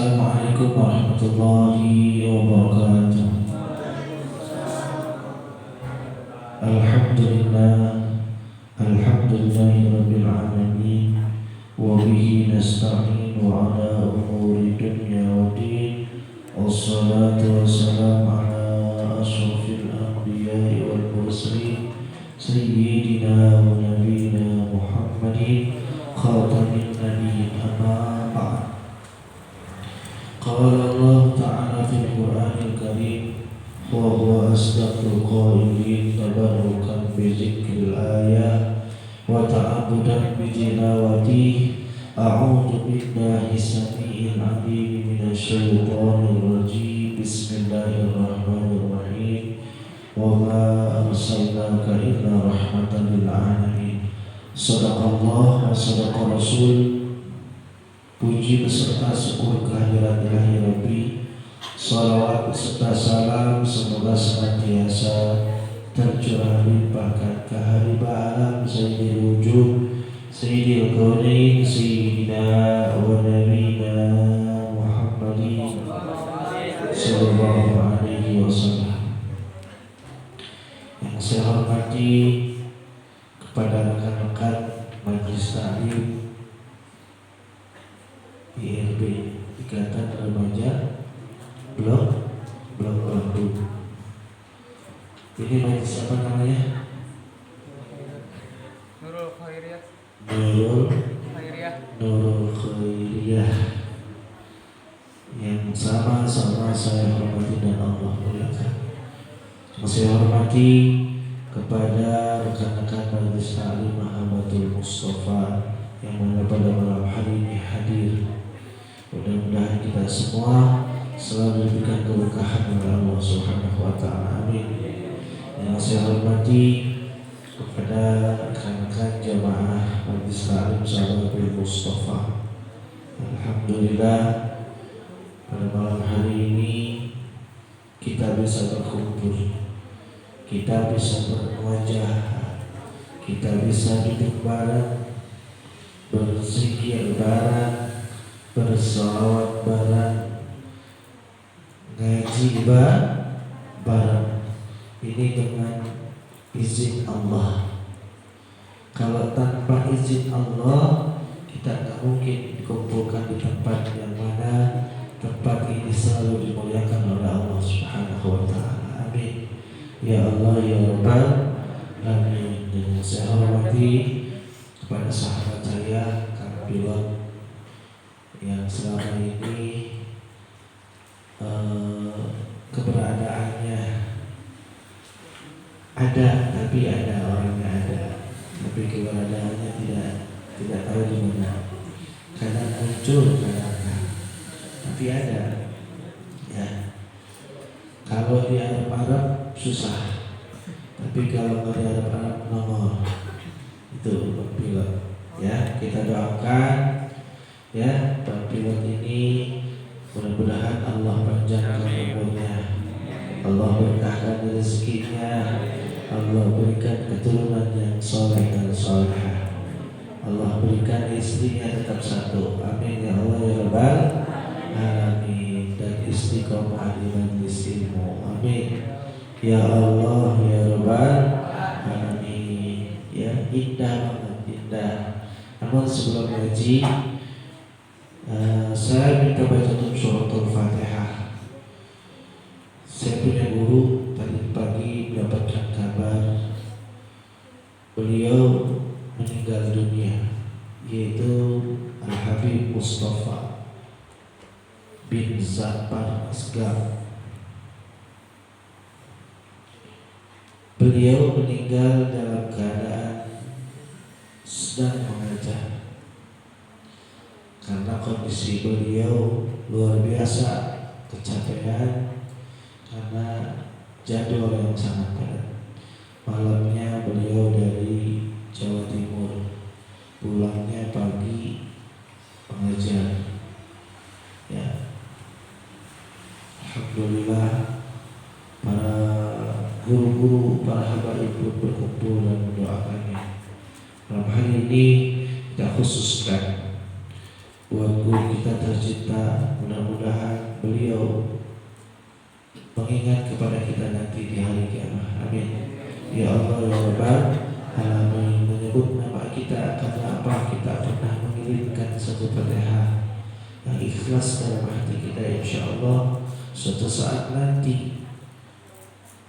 Assalamualaikum warahmatullahi wabarakatuh. Alhamdulillah, alhamdulillahi rabbil alamin, wa bihi nasta'in wa ala umuri dunya wa din. Wassalatu wassalamu ala asyrafil anbiya'i wal mursalin, sayyidina wa nabiyina Muhammadin khatamin nabiyyin, amma ba'd. Qala Allah ta'ala fil Qur'anil Karim wa huwa asdaqul qailin, tabarrukan bi dzikril ayat wa ta'abbudan bi tilawati. A'udzu billahi samii'il 'aliim minasy syaithanir rajiim. Bismillahirrahmanirrahim. Wa ma arsalnaka illa rahmatan lil 'alamin. Shadaqallah wa shadaqa rasul. Puji beserta syukur kehadirat Ilahi Rabbi, salawat beserta salam semoga senantiasa tercurah limpahkan ke haribah alam Sayyidil Wujud, Sayyidil Kaunain, Sayyidina wa Nabiyina Muhammadin sallallahu alaihi wasallam. Yang saya hormati kepada rekan-rekan Majelis Ta'lim IRB Ikatan Remaja Blok Bandung. Ini majelis apa namanya? Nurul Khairiyah. Nurul Khairiyah. Yang sama-sama saya hormati dan Allah muliakan. Saya hormati kepada rekan-rekan Majelis Ta'lim Mahabbatul Mustafa yang mana pada malam hari ini hadir. Mudah-mudahan kita semua selalu diberikan keberkahan oleh Allah Subhanahu wa taala. Amin. Yang saya hormati kepada rekan-rekan jamaah Majelis Ta'lim Sahabatul Mustafa. Alhamdulillah pada malam hari ini kita bisa berkumpul, kita bisa berwajah, kita bisa duduk bareng, berzikir bareng, bersalawat bareng, ngaji bareng. Ini dengan izin Allah. Kalau tanpa izin Allah, kita tak mungkin dikumpulkan di tempat yang mana tempat ini selalu dimuliakan oleh Allah Subhanahu wa taala. Amin. Ya Allah ya Rabbal alamin. Dan saya hormati kepada sahabat saya Kang Pilot yang selama ini keberadaannya ada, tapi ada orangnya ada, tapi keberadaannya tidak tahu di mana. Kadang muncul, kadang tapi ada. Ya, kalau di Arab susah, tapi kalau nggak di Arab nomor itu Bang Pilot. Ya, kita doakan ya Pak Pilot ini mudah-mudahan Allah panjangkan umurnya, Allah berkahkan rezekinya, Allah berikan keturunan yang soleh dan solehah, Allah berikan istrinya tetap satu. Amin ya Allah ya Rabbal alamin. Dan istiqomah di majlis ilmu. Amin ya Allah ya Rabbal alamin. Ya, indah banget, indah. Namun sebelum ngaji, saya minta baca suratul Fatihah. Saya punya guru tadi pagi mendapatkan kabar beliau meninggal dunia, yaitu Al-Habib Mustafa bin Zafar Asgar. Beliau meninggal dalam keadaan sedang mengajar, karena kondisi beliau luar biasa, kecapean karena jadwal yang sangat padat. Malamnya beliau dari Jawa Timur, pulangnya pagi pengajar. Ya, alhamdulillah para guru-guru, para habaib berkumpul dan mendoakannya. Malam hari ini kita khususkan buat guru kita tercinta. Mudah-mudahan beliau mengingat kepada kita nanti di hari kiamat. Amin. Ya Allah ya Rabbal Alamin, menyebut nama kita karena apa? Kita pernah mengirimkan satu Fatihah yang ikhlas dalam hati kita. Insya Allah suatu saat nanti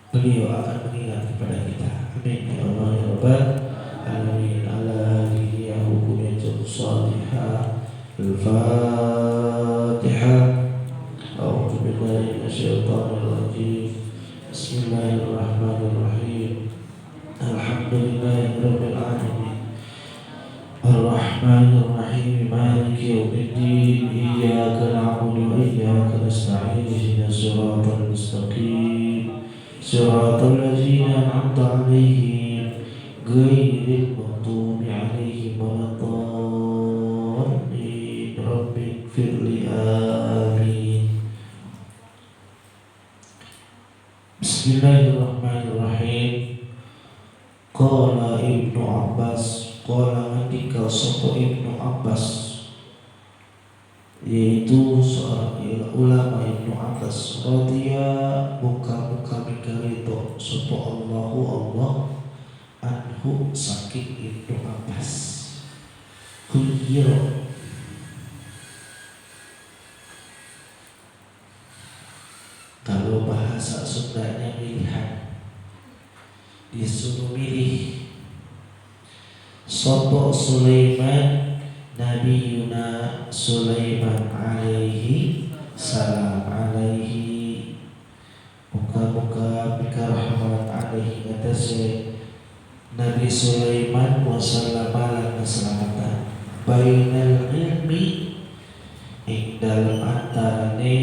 beliau akan mengingat kepada kita. Amin. Ya Allah ya Rabbal Alamin. Ala alihi ya hukumiyatul salihah. Al-Fatihah. A'udzu billahi minasyaitonir rajim. Bismillahirrahmanirrahim. Alhamdulillahirabbil alamin. Ar-Rahmanir-Rahim. Maliki yaumiddin. Iyyaka na'budu wa iyyaka nasta'in. Ihdinas siratal mustaqim. Siratal ladzina an'amta 'alaihim ghairil maghdubi 'alaihim waladdallin. Rabbighfirli. Amin. Bismillahirrahmanirrahim. Qala Ibnu Abbas, qala ngendika sapa Ibnu Abbas, yaitu seorang ulama Ibnu Abbas radhiya muka-muka mikarito sapa Allahu Allah anhu saking Ibnu Abbas. Khuyiro, kalau bahasa Sundanya pilihan, disuruh milih. Sopo Sulaiman, Nabi Yuna Sulaiman alaihi salam alaihi muka-muka bikarahmat alaihi ngatasi Nabi Sulaiman wasallamalan keselamatan bainal ilmi ing dalam antarane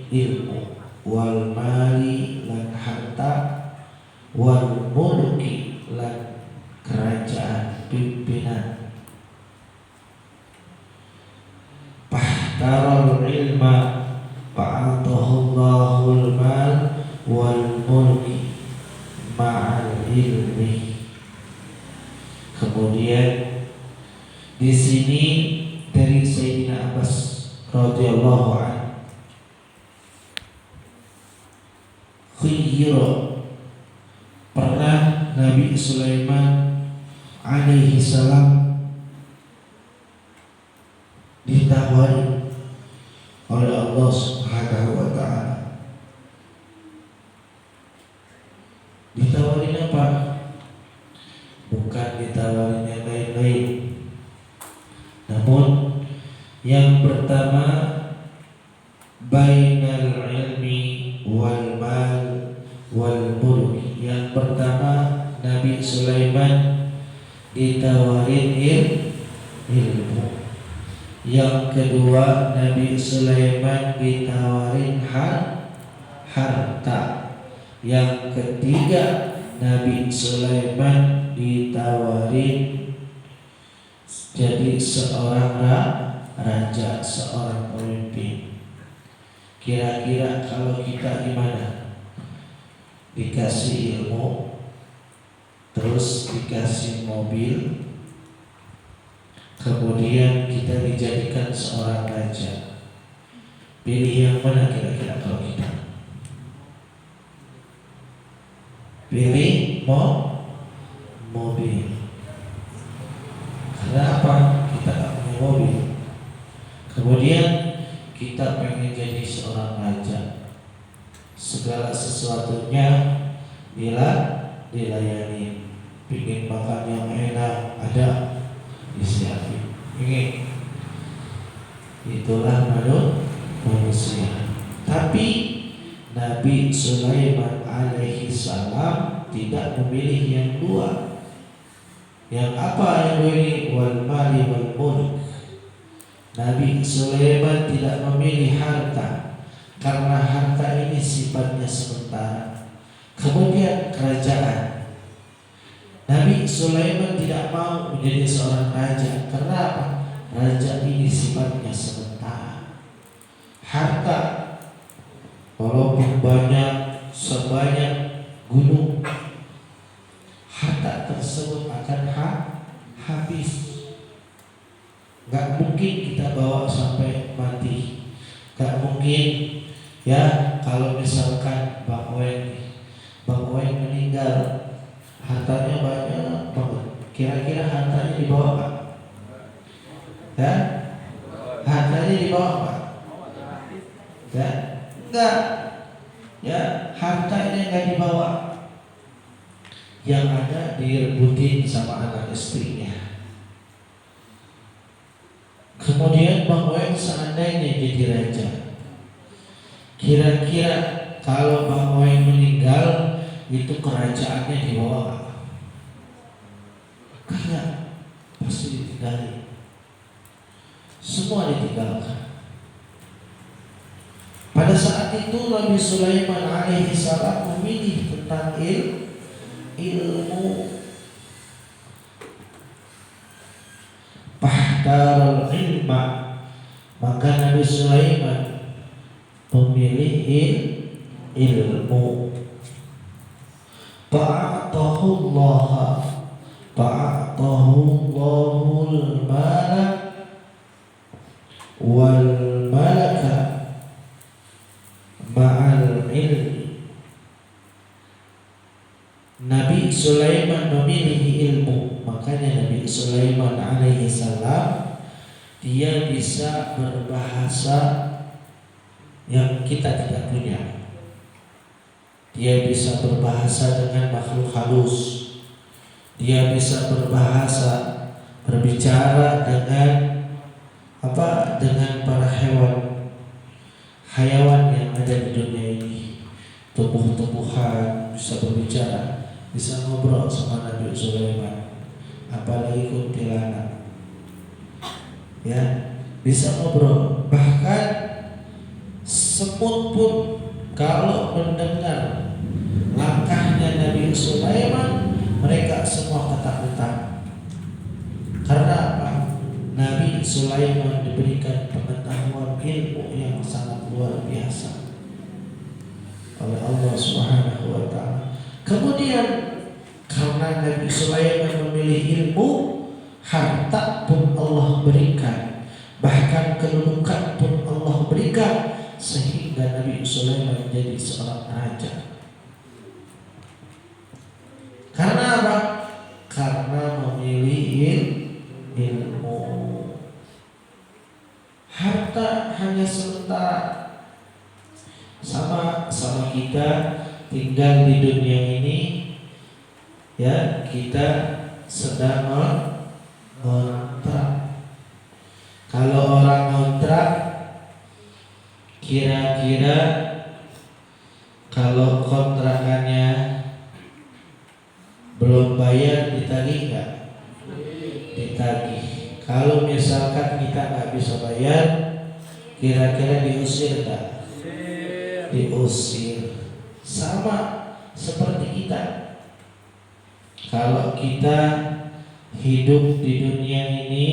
ilmu wal mali lan harta wal mulki lan kerajaan pimpinan. Pahtarul ilma fa'atahallahul mal wal mulki ma'al ilmi. Kemudian di sini dari Sayyidina Abbas radhiyallahu anhu, khuyira, pernah Nabi Sulaiman alaihi salam ditawari oleh Allah Subhanahu wa ta'ala. Ditawarin apa? Bukan ditawarin yang lain-lain, namun yang pertama bainal ilmi wal mal wal mulk. Yang pertama Nabi Sulaiman ditawarin ilmu. Yang kedua Nabi Sulaiman ditawarin harta. Yang ketiga Nabi Sulaiman ditawarin jadi seorang raja, seorang pemimpin. Kira-kira kalau kita gimana? Dikasih ilmu, terus dikasih mobil, kemudian kita dijadikan seorang raja. Pilih yang mana kira-kira kalau kita? Pilih mobil. Karena apa? Kita tak punya mobil. Kemudian kita pengen jadi seorang raja, segala sesuatunya dilayani. Pingin makan yang enak ada, disiapin. Pingin, itulah manusia. Tapi Nabi Sulaiman alaihi salam tidak memilih yang dua. Yang apa yang memilih? Wal mali wal mulk. Nabi Sulaiman tidak memilih harta, karena harta ini sifatnya sementara. Kemudian kerajaan, Nabi Sulaiman tidak mau menjadi seorang raja. Karena apa? Raja ini sifatnya sementara. Harta walaupun banyak sebanyak gunung, harta tersebut akan habis. Gak mungkin mungkin kita bawa sampai mati. Gak mungkin ya kalau misalkan Bang Oeng meninggal, hartanya banyak banget. Kira-kira hartanya dibawa Pak? Ya? Hartanya dibawa Pak? Ya? Enggak. Ya, hartanya enggak dibawa. Yang ada direbutin sama anak istrinya. Kemudian Bang Oeng seandainya jadi raja, kira-kira kalau Bang Oeng meninggal, itu kerajaannya dibawa? Kagak, pasti ditinggalin. Semua ditinggalkan. Pada saat itu Nabi Sulaiman alaihi salam memilih tentang ilmu. Fahtarul ilma, maka Nabi Sulaiman memilih ilmu. Ta'atahullahul malak wal malaka ma'al ilmi. Nabi Sulaiman memilih ilmu, makanya Nabi Sulaiman alaihi salam dia bisa berbahasa yang kita tidak punya. Dia bisa berbahasa dengan makhluk halus. Dia bisa berbicara dengan dengan para hayawan yang ada di dunia ini. Tumbuh-tumbuhan bisa berbicara, bisa ngobrol sama Nabi Sulaiman. Apalagi kuntilanak, ya, bisa ngobrol. Bahkan semut pun kalau mendengar langkahnya Nabi Sulaiman, mereka semua ketakutan. Karena apa? Nabi Sulaiman diberikan pengetahuan ilmu yang sangat luar biasa oleh Allah Subhanahu wa ta'ala. Kemudian karena Nabi Sulaiman memilih ilmu, harta pun Allah berikan, bahkan kedudukan pun Allah berikan, sehingga Nabi Sulaiman menjadi seorang raja. Karena apa? Karena memilih ilmu. Harta hanya sementara. Sama kita tinggal di dunia ini, ya, kita sedang ngontrak. Kalau orang ngontrak, kira-kira kalau kontrakannya belum bayar ditagih nggak? Ditagih. Kalau misalkan kita nggak bisa bayar, kira-kira diusir nggak? Diusir. Sama seperti kita. Kalau kita hidup di dunia ini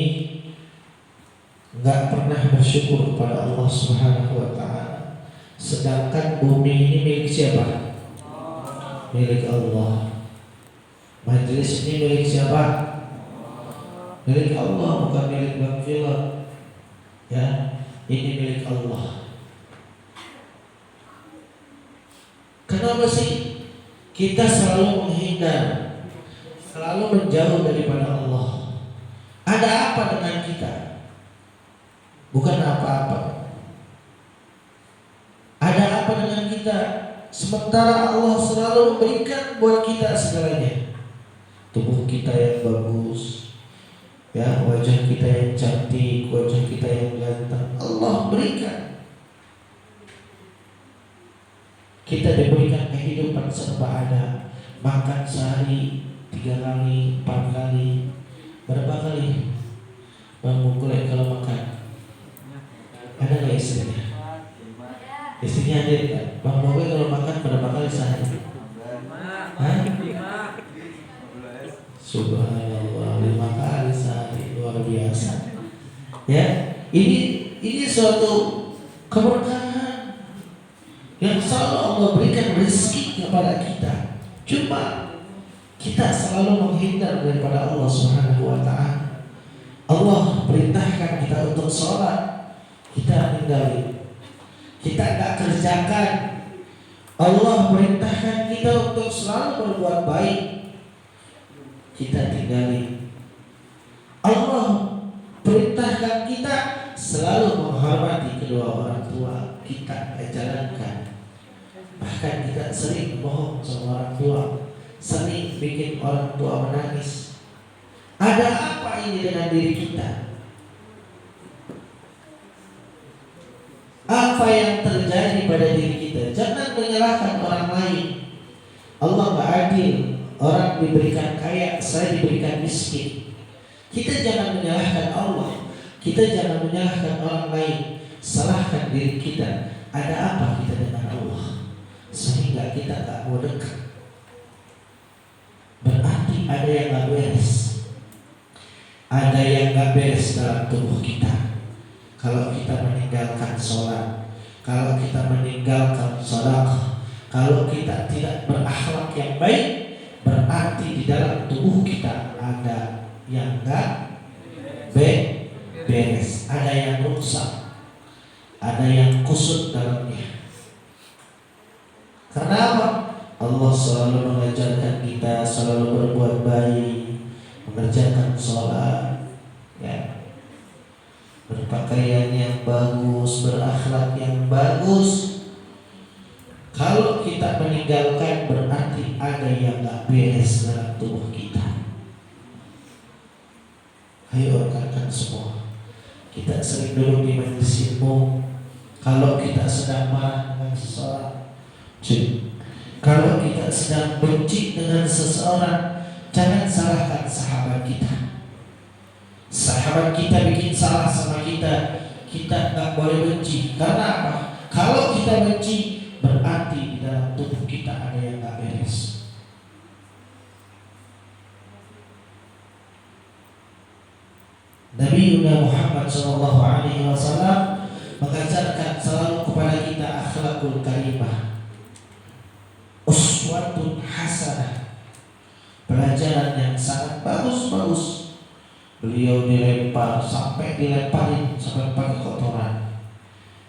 nggak pernah bersyukur kepada Allah Subhanahu wa ta'ala, sedangkan bumi ini milik siapa? Milik Allah. Majelis ini milik siapa? Milik Allah, bukan milik Bang Villa. Ya, ini milik Allah. Kenapa sih kita selalu menghindar, selalu menjauh daripada Allah? Ada apa dengan kita? Bukan apa-apa. Ada apa dengan kita? Sementara Allah selalu memberikan buat kita segalanya. Tubuh kita yang bagus, ya, wajah kita yang cantik, wajah kita yang ganteng, Allah berikan. Kita diberikan kehidupan serba ada. Makan sehari 3 kali, 4 kali. Berapa kali Bang Mukul kalau makan? Ada nggak istrinya? Istrinya ada kan? Bang Mukul kalau makan berapa kali sehari? Hah? Subhanallah, 5 kali sehari, luar biasa. Ya, ini suatu keberkahan yang selalu Allah berikan rezeki kepada kita. Cuma kita selalu menghindar daripada Allah Subhanahu wa ta'ala. Allah perintahkan kita untuk sholat, kita tinggalin, kita nggak kerjakan. Allah perintahkan kita untuk selalu berbuat baik, kita tinggalin. Allah perintahkan kita selalu menghormati kedua orang tua, kita jalankan. Bahkan kita sering bohong sama orang tua, sering bikin orang tua menangis. Ada apa ini dengan diri kita? Apa yang terjadi pada diri kita? Jangan menyalahkan orang lain. Allah gak adil. Orang diberikan kaya, saya diberikan miskin. Kita jangan menyalahkan Allah. Kita jangan menyalahkan orang lain. Salahkan diri kita. Ada apa kita dengan Allah sehingga kita tak mau dekat? Berarti ada yang gak beres. Ada yang gak beres dalam tubuh kita. Kalau kita meninggalkan sholat, kalau kita meninggalkan sedekah, kalau kita tidak berakhlak yang baik, berarti di dalam tubuh kita ada yang gak beres, ada yang rusak, ada yang kusut dalamnya. Karena apa? Allah selalu mengajarkan kita selalu berbuat baik, mengerjakan sholat, ya, berpakaian yang bagus, berakhlak yang bagus. Kalau kita meninggalkan berarti ada yang gak beres dalam tubuh kita. Ayo rekan-rekan semua, kita sering duduk di majelis ilmu. Kalau kita sedang marah dengan seseorang, kalau kita sedang benci dengan seseorang, jangan salahkan sahabat kita. Sahabat kita bikin salah sama kita, kita tak boleh benci. Karena apa? Kalau kita benci, berarti di dalam tubuh kita ada yang tak beres. Nabi Muhammad SAW mengajarkan selalu kepada kita akhlakul karimah, uswatun hasanah, pelajaran yang sangat bagus. Beliau dilempar sampai dilemparin sampai pakai kotoran.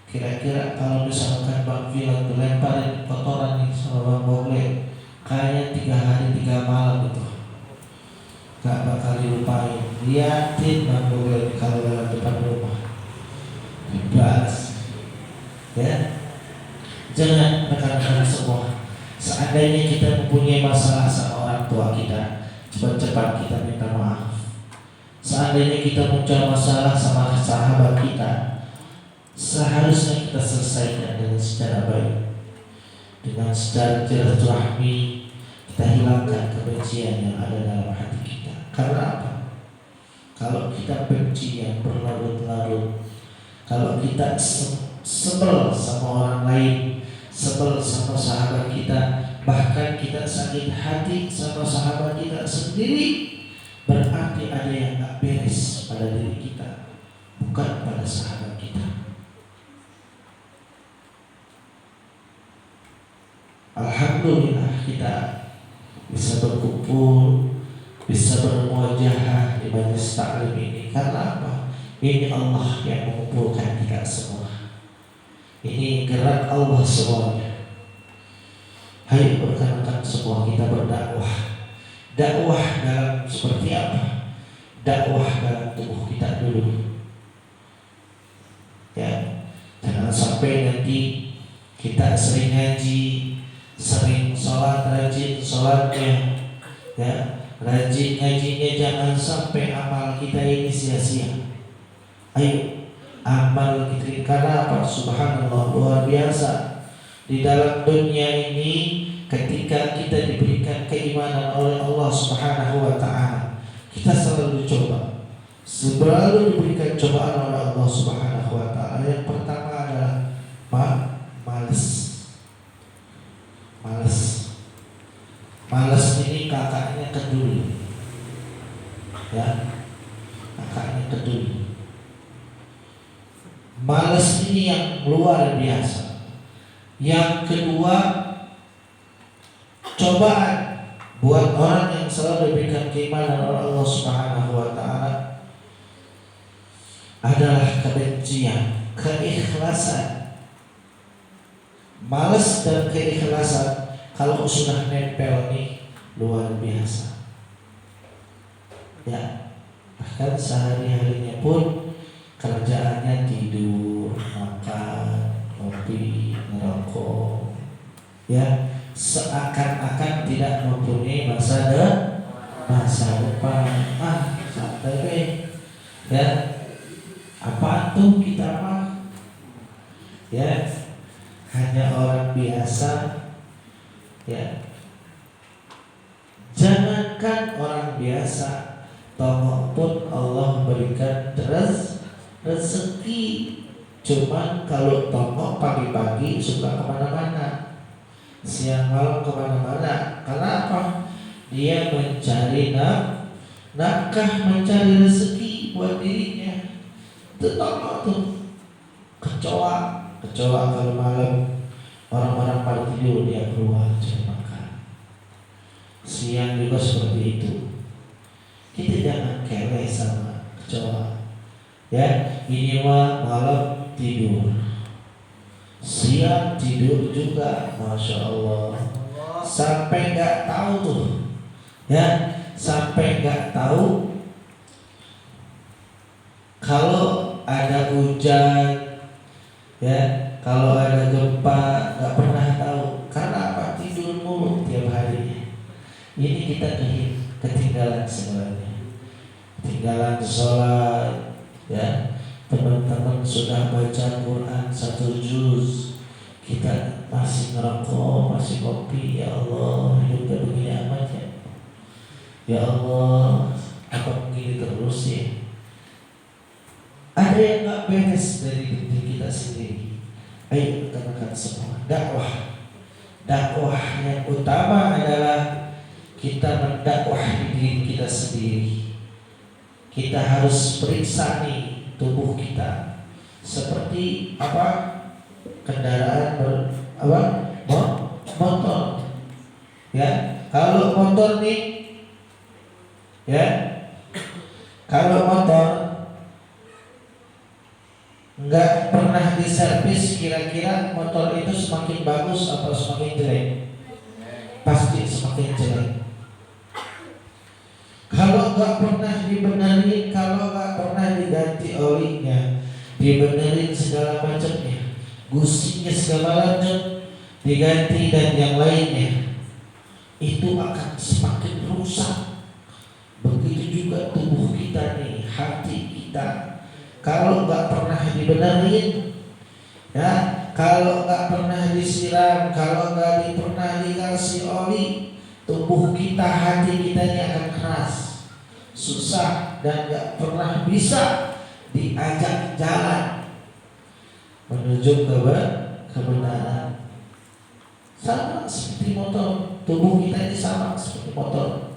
Kira-kira kalau misalkan Bang Filan dilemparin kotoran nih sama Bang Bogle, kayaknya 3 hari 3 malam itu gak bakal dilupain. Liatin Bang Bogle kalau dalam depan rumah bebas, ya. Jangan rekan-rekan semua, seandainya kita mempunyai masalah sama orang tua kita, cepat-cepat kita minta maaf. Seandainya kita punya masalah sama sahabat kita, seharusnya kita selesaikan dengan secara baik, dengan secara silaturahmi. Kita hilangkan kebencian yang ada dalam hati kita. Karena apa? Kalau kita benci yang berlarut-larut, kalau kita sebel sama orang lain, sebel sama sahabat kita, bahkan kita sakit hati sama sahabat kita sendiri, berarti ada yang gak beres pada diri kita, bukan pada sahabat kita. Alhamdulillah kita bisa berkumpul, bisa bermuajahah di majelis taklim ini. Karena apa? Ini Allah yang mengumpulkan kita semua. Ini gerak Allah semuanya. Hai rekan-rekan semua, kita berdakwah. Dakwah dalam seperti apa? Dakwah dalam tubuh kita dulu, ya. Jangan sampai nanti kita sering ngaji, sering sholat, rajin sholatnya, ya, rajin ngajinya, jangan sampai amal kita ini sia-sia. Ayo amal kita, karena apa? Subhanallah, luar biasa. Di dalam dunia ini, ketika kita diberikan keimanan oleh Allah Subhanahu wa ta'ala, kita selalu dicoba, selalu diberikan cobaan oleh Allah Subhanahu wa ta'ala. Yang pertama adalah malas. Malas ini kakaknya kedul, ya, kakaknya kedul. Malas ini yang luar biasa. Yang kedua, cobaan buat orang yang selalu diberikan keimanan oleh Allah Subhanahu wa ta'ala, adalah kebencian, keikhlasan. Malas dan keikhlasan kalau sudah nempel nih luar biasa. Ya, bahkan sehari-harinya pun kerjaannya tidur, makan, kopi, ngerokok. Ya, seakan-akan tidak mempunyai masa depan. Santai deh. Ya, apaan tuh kita mah? Ya, hanya orang biasa. Ya, jangankan orang biasa, tokoh pun Allah berikan rezeki. Cuman kalau tokoh pagi-pagi suka kemana-mana, siang malam kemana-mana. Kenapa? Dia mencari nafkah, mencari rezeki buat dirinya. Itu tokoh tuh. Kecoa kalau malam orang-orang pada tidur, dia keluar cari makan. Siang juga seperti itu. Kita jangan kere sama kecoa. Ya, ini mah malam tidur, siang tidur juga, masya Allah. Sampai nggak tahu tuh, ya, sampai nggak tahu kalau ada hujan, ya, kalau ada gempa, nggak pernah tahu. Karena apa? Tidur mulu tiap hari. Ini kita ketinggalan sebenarnya, ketinggalan sholat. Ya, teman-teman sudah baca Quran 1 juz, kita masih ngerokok, masih kopi. Ya Allah, hidup begini amat ya. Ya Allah, apa begini terus ya? Ada yang nggak beres dari diri kita sendiri. Ayo rekan-rekan semua, dakwah yang utama adalah kita mendakwah diri kita sendiri. Kita harus periksa nih tubuh kita. Seperti apa? Kendaraan motor. Ya, kalau motor nih, ya, kalau motor nggak pernah diservis, kira-kira motor itu semakin bagus atau semakin jelek? Pasti semakin jelek. Kalau nggak pernah dibenerin, kalau nggak pernah diganti olinya, dibenerin segala macamnya, gusinya segala macam diganti dan yang lainnya, itu akan semakin rusak. Begitu juga tubuh kita nih, hati kita. Kalau nggak pernah dibenerin, ya, kalau nggak pernah disiram, kalau nggak pernah dikasih oli, tubuh kita, hati kita ini akan keras, susah, dan gak pernah bisa diajak jalan menuju kebenaran. Sama seperti motor, tubuh kita ini sama seperti motor.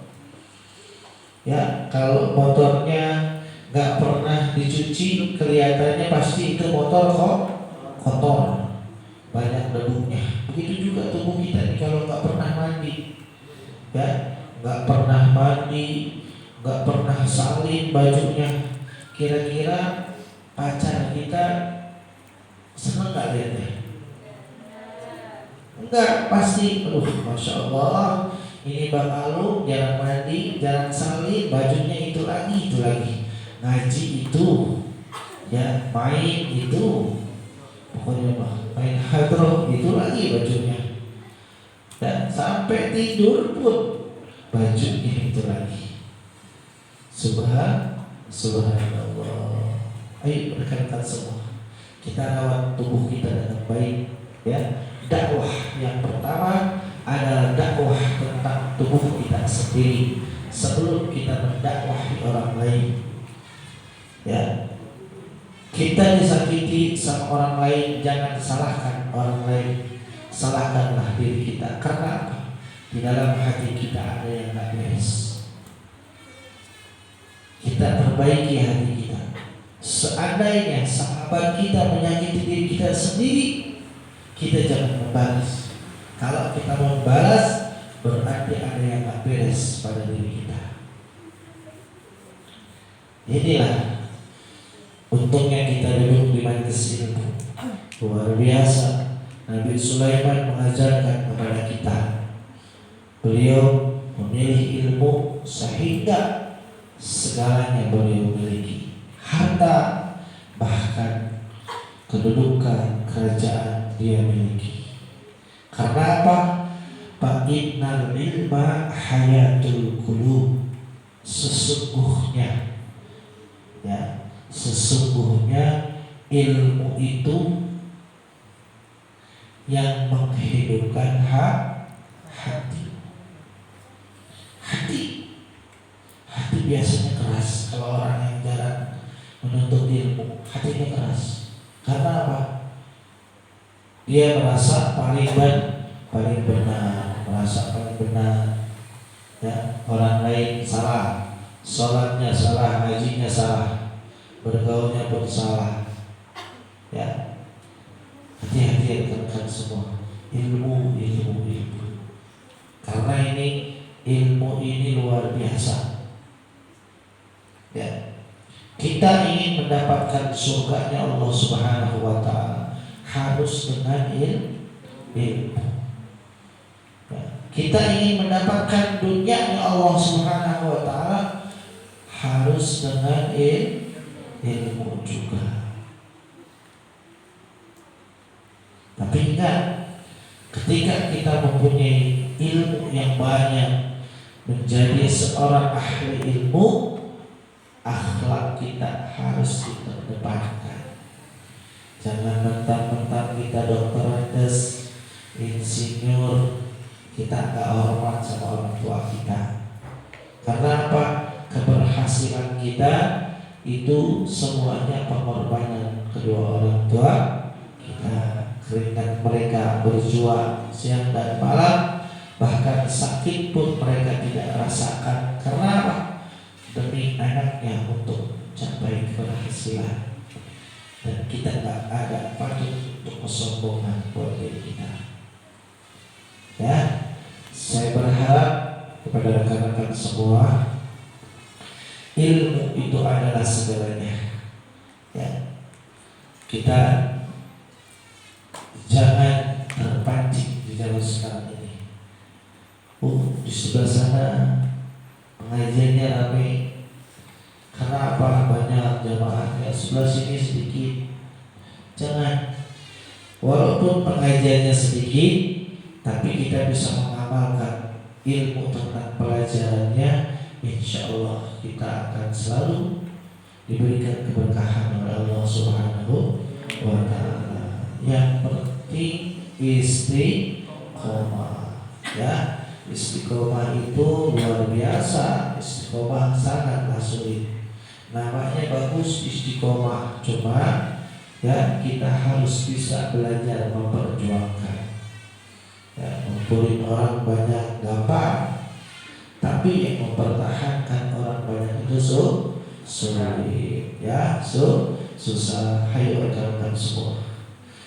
Ya, kalau motornya gak pernah dicuci, kelihatannya pasti itu motor kotor, banyak debunya. Begitu juga tubuh kita ini kalau gak pernah mandi. Ya, nggak pernah mandi, nggak pernah salin bajunya, kira-kira pacar kita seneng nggak lihatnya? Enggak, pasti, masya Allah, ini bang Alu jarang mandi, jarang salin, bajunya itu lagi, ngaji itu, ya, main itu, pokoknya main hadroh itu lagi bajunya. Dan sampai tidur pun bajunya itu lagi. Subhanallah. Ayo rekan-rekan semua, kita rawat tubuh kita dengan baik. Ya, dakwah yang pertama adalah dakwah tentang tubuh kita sendiri sebelum kita mendakwahi orang lain. Ya, kita disakiti sama orang lain, jangan salahkan orang lain. Salahkanlah diri kita. Karena apa? Di dalam hati kita ada yang tak beres. Kita perbaiki hati kita. Seandainya sahabat kita menyakiti diri kita sendiri, kita jangan membalas. Kalau kita membalas, berarti ada yang tak beres pada diri kita. Inilah Untungnya kita duduk di majelis ilmu. Luar biasa. Nabi Sulaiman mengajarkan kepada kita. Beliau memilih ilmu sehingga segalanya beliau miliki. Harta, bahkan kedudukan kerajaan dia miliki. Karena apa? Fa'innal ilma hayatul qulub. Sesungguhnya ilmu itu yang menghidupkan hati. Hati biasanya keras. Kalau orang yang jarang menuntut ilmu, hatinya keras. Karena apa? Dia merasa paling benar, ya, orang lain salah, sholatnya salah, ngajinya salah, bergaulnya pun salah. Ya, hati-hati rekan-rekan semua. Ilmu. Karena ilmu ini luar biasa. Ya, kita ingin mendapatkan surganya Allah Subhanahu wa Ta'ala harus dengan ilmu. Kita ingin mendapatkan dunia Allah Subhanahu wa Ta'ala harus dengan ilmu juga. Tapi ingat, ketika kita mempunyai ilmu yang banyak, menjadi seorang ahli ilmu, akhlak kita harus dikedepankan. Jangan mentang-mentang kita dokter andes, insinyur, kita gak hormat sama orang tua kita. Karena apa? Keberhasilan kita itu semuanya pengorbanan kedua orang tua kita. Keringat mereka berjuang siang dan malam, bahkan sakit pun mereka tidak rasakan. Karena apa? Demi anaknya untuk mencapai keberhasilan. Dan kita gak ada patut untuk kesombongan buat diri kita. Ya, saya berharap kepada rekan-rekan semua, ilmu itu adalah segalanya. Ya, kita jangan terpancing di zaman sekarang ini. Di sebelah sana pengajiannya ramai. Karena apa? Banyak jamaahnya. Sebelah sini sedikit. Jangan. Walaupun pengajiannya sedikit, tapi kita bisa mengamalkan ilmu tentang pelajarannya. Insya Allah kita akan selalu diberikan keberkahan oleh Allah Subhanahu wa Ta'ala. Yang penting istiqomah. Ya, istiqomah itu luar biasa. Istiqomah sangatlah sulit. Namanya bagus istiqomah, cuma ya kita harus bisa belajar memperjuangkan. Ya, ngumpulin orang banyak gampang, tapi yang mempertahankan orang banyak itu sulit. Ya, susah. Hayo rekan-rekan semua.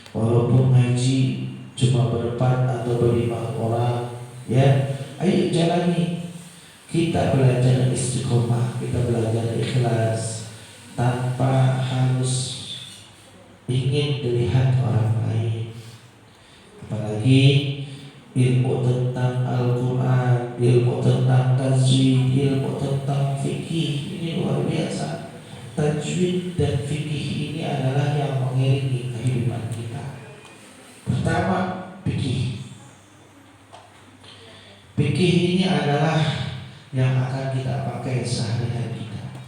Walaupun ngaji cuma berempat atau berlima orang, ya, ayo jalani. Kita belajar istiqomah, kita belajar ikhlas tanpa harus ingin dilihat orang lain. Apalagi ilmu tentang Al-Quran, ilmu tentang tajwid, ilmu tentang fikih, ini luar biasa. Tajwid dan fikih ini adalah yang mengiringi kehidupan kita. Pertama, fikih. Fikih ini adalah yang akan kita pakai sehari-hari kita,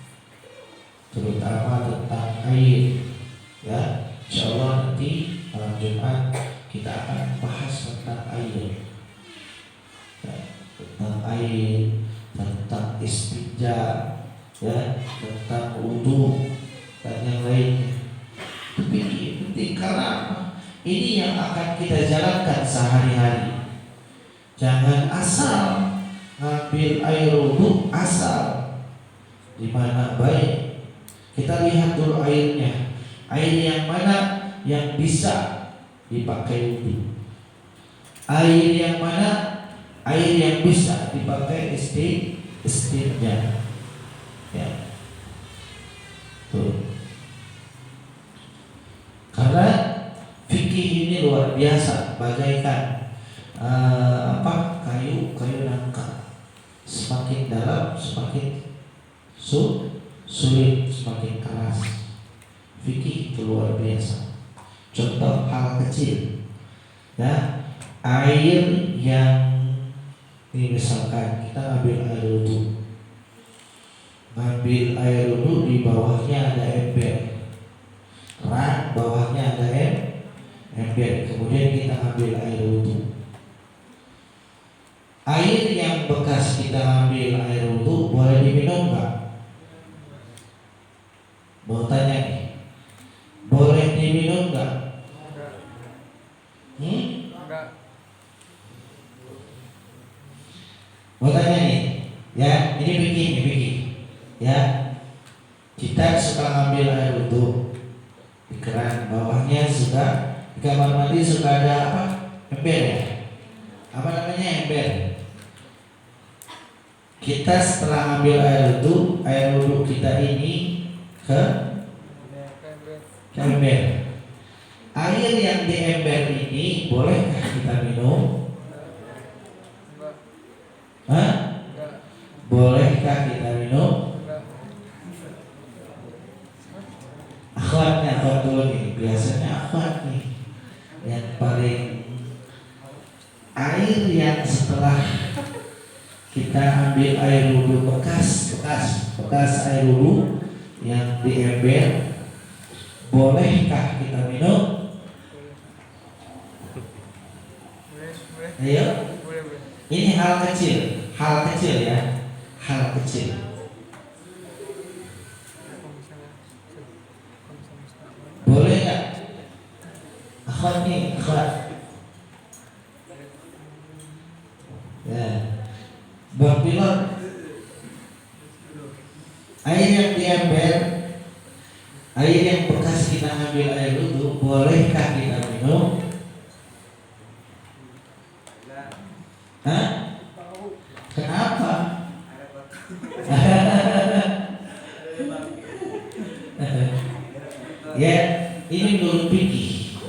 terutama tentang air. Ya, insya Allah nanti malam Jumat kita akan bahas tentang air, ya, tentang air, tentang istinja, ya, tentang wudu dan yang lainnya. Tapi penting karena ini yang akan kita jalankan sehari-hari. Jangan asal ngambil air wudu asal, di mana baik. Kita lihat dulu airnya. Air yang mana yang bisa dipakai wudu? Air yang mana? Air yang bisa dipakai istinja. Ya. Tuh. ini luar biasa, bagaikan kayu nangka. Semakin dalam semakin sulit, semakin keras. Fikih itu luar biasa. Contoh hal kecil, ya, air yang ini misalkan kita ambil air wudhu, di bawahnya ada ember, keran bawahnya ada ember, kemudian kita ambil air wudhu. Air yang bekas kita ambil air wudhu boleh diminum nggak? Mau tanya nih, boleh diminum nggak? Enggak. Mau tanya nih, ya, ini begini, ya, kita suka ngambil air wudhu di keran, bawahnya suka di kamar mandi suka ada apa? Ember ya? Apa namanya ember? Kita setelah ambil air wudhu kita ini ke ember. Air yang di ember ini bolehkah kita minum? Hah? Bolehkah kita minum? Akhwat dulu nih, biasanya akhwat nih yang paling, air yang setelah kita ambil air wudhu bekas air wudhu yang di ember, bolehkah kita minum? Ayo, ini hal kecil ya, hal kecil. Boleh nggak? Akhwat nih, akhwat. Ya, Bang Pilot, air yang di ember, air yang bekas kita ambil air wudhu, bolehkah kita minum? Hah? Kenapa? Ya, ini menurut fikih.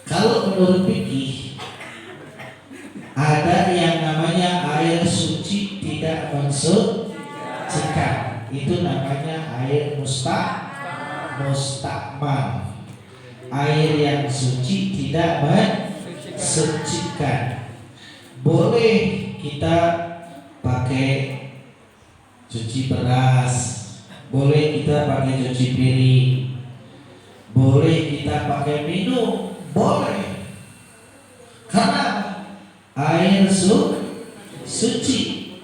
Kalau menurut fikih, ada yang namanya air suci tidak mensucikan. Itu namanya air mustakmal. Air yang suci tidak mensucikan. Boleh kita pakai cuci beras, boleh kita pakai cuci piring, boleh kita pakai minum, boleh. Karena air suci,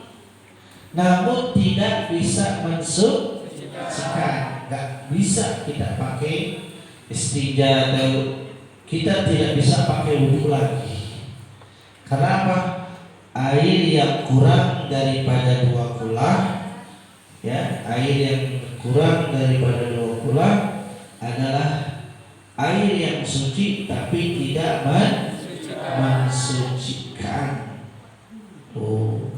namun tidak bisa mensucikan. Gak bisa kita pakai istinja, atau kita tidak bisa pakai wudhu lagi. Karena apa? Air yang kurang daripada 2 kula, ya, air yang kurang daripada 2 kula adalah air yang suci tapi tidak mensucikan. Oh,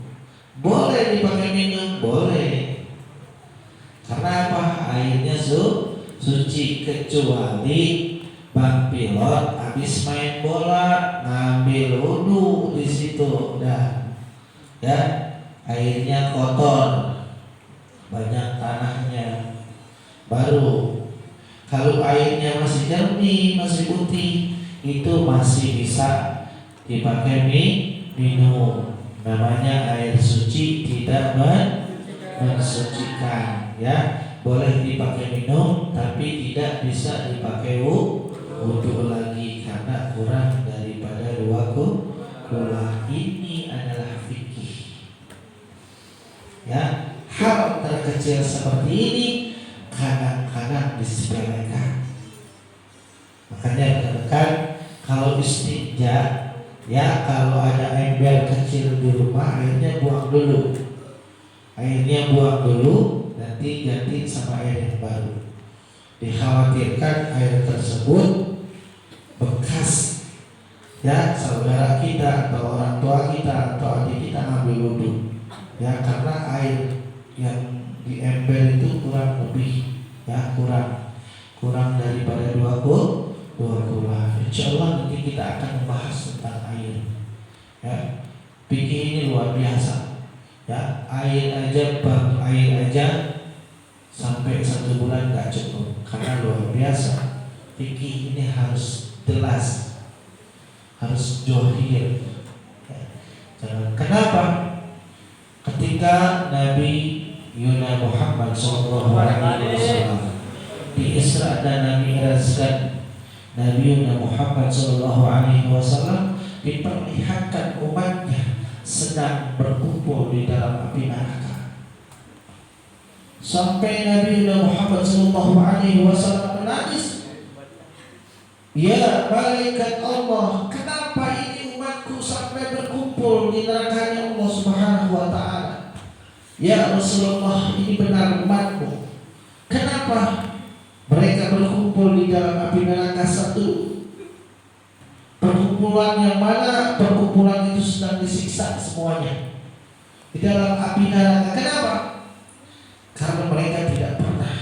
boleh dipakai minum, boleh. Karena apa? Airnya suci, kecuali Bang Pilot habis main bola ngambil wudhu di situ, udah, ya, airnya kotor, banyak tanahnya. Baru kalau airnya masih jernih, masih putih, itu masih bisa dipakai minum. Namanya air suci tidak mensucikan, ya. Boleh dipakai minum, tapi tidak bisa dipakai wudhu lagi karena kurang daripada 2 kula. Ini adalah fikih, ya. Hal terkecil seperti ini kadang-kadang disepelekan. Makanya kadang-kadang kalau istinja, ya, kalau ada ember kecil di rumah, airnya buang dulu, nanti ganti sama air yang baru. Dikhawatirkan air tersebut bekas, ya, saudara kita atau orang tua kita atau adik kita ambil wudhu, ya, karena air yang di ember itu kurang lebih, ya, kurang daripada 2 kula. Insya Allah nanti ini kita akan membahas tentang air. Ya, fikih ini luar biasa. Ya, air aja sampai 1 bulan gak cukup karena luar biasa. Fikih ini harus jelas, harus johir. Ya, jangan. Kenapa? Ketika Nabi Muhammad SAW di Isra dan Mi'rajkan, Nabi Muhammad SAW diperlihatkan umatnya sedang berkumpul di dalam api neraka. Sampai Nabi Muhammad SAW menangis, "Ya malaikat Allah, kenapa ini umatku sampai berkumpul di nerakanya Allah Subhanahu wa Ta'ala? Ya Rasulullah, ini benar umatmu. Kenapa mereka berkumpul di dalam api neraka satu? Perkumpulan yang mana? Perkumpulan itu sedang disiksa semuanya di dalam api neraka. Kenapa? Karena mereka tidak pernah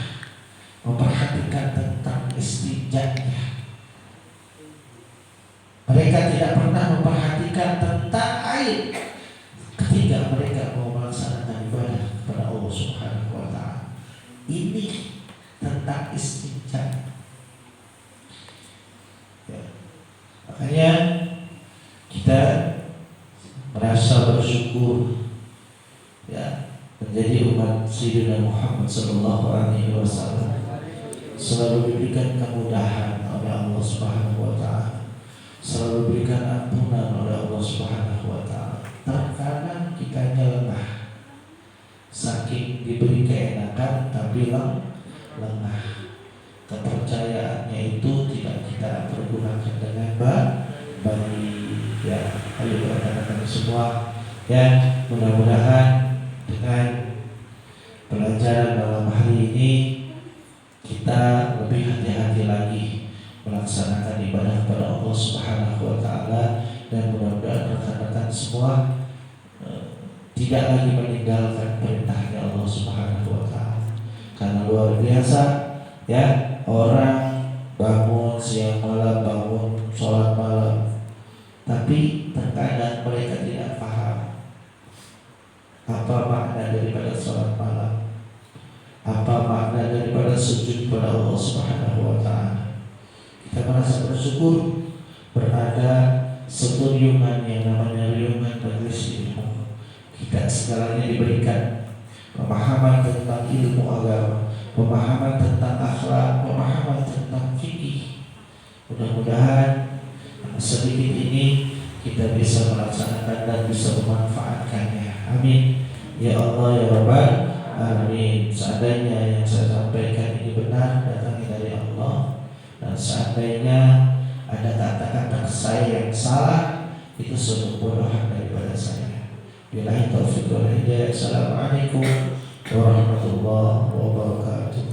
memperhatikan tentang istinjanya. Mereka tidak pernah memperhatikan tentang air ketika mereka mau melaksanakan ibadah kepada Allah Subhanahu wa Ta'ala. Ini tentang istinja. Ya. Makanya kita merasa bersyukur ya menjadi umat Sayyidina Muhammad SAW, selalu diberikan kemudahan oleh Allah Subhanahu wa Ta'ala, selalu diberikan ampunan oleh Allah Subhanahu wa Ta'ala. Terkadang kita lemah, saking diberi keenakan tapi lengah. Kepercayaannya itu tidak kita pergunakan dengan baik. Ya, ayo rekan-rekan semua, ya mudah-mudahan dengan pelajaran malam hari ini kita lebih hati-hati lagi melaksanakan ibadah kepada Allah Subhanahu wa Ta'ala, dan mudah-mudahan rekan-rekan semua tidak lagi meninggalkan perintahnya Allah Subhanahu wa Ta'ala. Karena luar biasa ya, orang bangun siang malam, bangun sholat malam, tapi terkadang mereka tidak paham apa makna daripada sholat malam, apa makna daripada sujud kepada Allah Subhanahu wa Ta'ala. Kita merasa bersyukur berada satu riungan yang namanya riungan majelis ilmu. Kita segalanya diberikan pemahaman tentang ilmu agama, pemahaman tentang akhlak, pemahaman tentang fikih. Mudah-mudahan sedikit ini kita bisa melaksanakan dan bisa memanfaatkannya. Amin. Ya Allah ya Rabbal Alamin. Seandainya yang saya sampaikan ini benar datangnya dari Allah, dan seandainya ada kata-kata saya yang salah, itu suatu kebodohan daripada saya. Billahi taufiq wal hidayah. Assalamualaikum warahmatullahi wabarakatuh.